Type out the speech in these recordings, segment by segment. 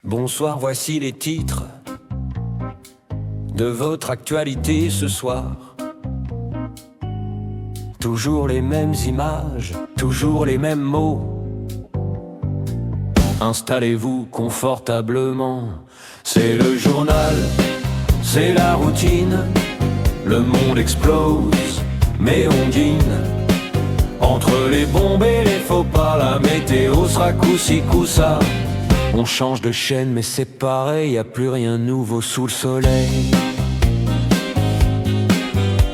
Bonsoir, voici les titres de votre actualité ce soir. Toujours les mêmes images, toujours les mêmes mots. Installez-vous confortablement. C'est le journal, c'est la routine. Le monde explose, mais on dîne. Entre les bombes et les faux pas, la météo sera coup-ci coup-ça. On change de chaîne mais c'est pareil, y a plus rien de nouveau sous le soleil.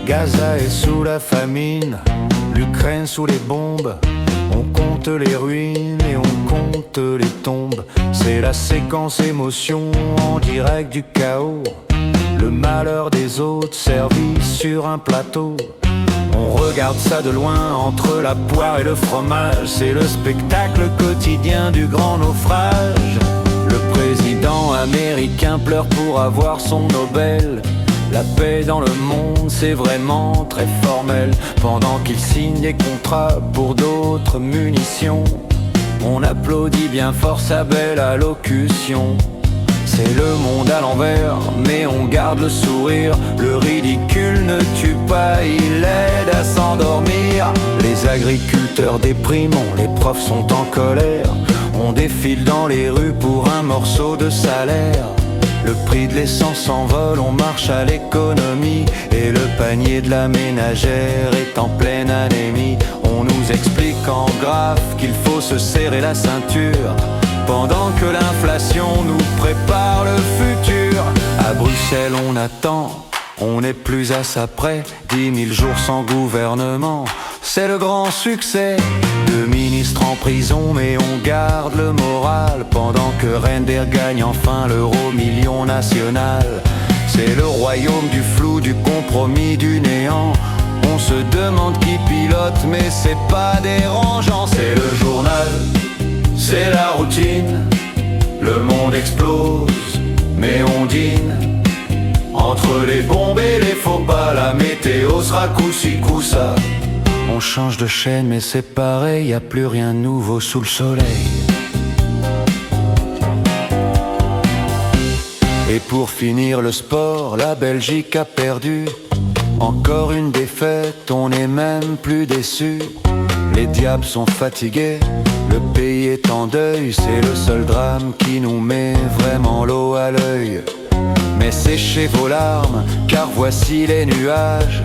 Gaza est sous la famine, l'Ukraine sous les bombes. On compte les ruines et on compte les tombes. C'est la séquence émotion en direct du chaos. Le malheur des autres servi sur un plateau. On regarde ça de loin entre la poire et le fromage. C'est le spectacle quotidien du grand naufrage. Le président américain pleure pour avoir son Nobel. La paix dans le monde, c'est vraiment très formel. Pendant qu'il signe des contrats pour d'autres munitions, on applaudit bien fort sa belle allocution. C'est le monde à l'envers, mais on garde le sourire. Le ridicule ne tue pas, il aide à s'endormir. Les agriculteurs dépriment, les profs sont en colère. On défile dans les rues pour un morceau de salaire. Le prix de l'essence s'envole, on marche à l'économie. Et le panier de la ménagère est en pleine anémie. On nous explique en graphe qu'il faut se serrer la ceinture, pendant que l'inflation nous prépare le futur. À Bruxelles on attend, on n'est plus à ça près. 10 000 jours sans gouvernement, c'est le grand succès. 2 ministres en prison mais on garde le moral, pendant que Render gagne enfin l'euro-million national. C'est le royaume du flou, du compromis, du néant. On se demande qui pilote mais c'est pas dérangeant. C'est le journal, c'est la routine. Le monde explose, mais on dîne. Entre les bombes et les faux pas, la météo sera coup-ci coup-ça. On change de chaîne mais c'est pareil, y a plus rien de nouveau sous le soleil. Et pour finir le sport, la Belgique a perdu. Encore une défaite, on n'est même plus déçus. Les diables sont fatigués, le pays est en deuil. C'est le seul drame qui nous met vraiment l'eau à l'œil. Mais séchez vos larmes, car voici les nuages.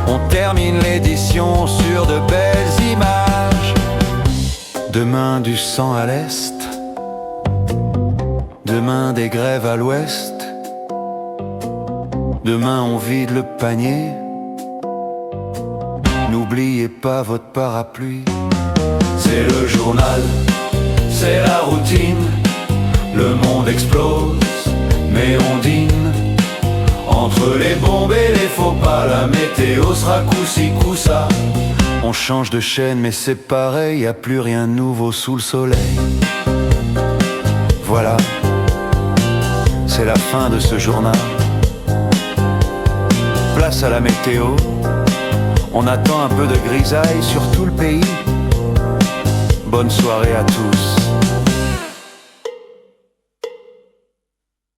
On termine l'édition sur de belles images. Demain du sang à l'est, demain des grèves à l'ouest. Demain on vide le panier. N'oubliez pas votre parapluie. C'est le journal, c'est la routine. Le monde explose, mais on dîne. Entre les bombes et les faux pas, la météo sera coup-ci coup-ça. On change de chaîne mais c'est pareil, y a plus rien de nouveau sous le soleil. Voilà, c'est la fin de ce journal. Place à la météo. On attend un peu de grisaille sur tout le pays. Bonne soirée à tous.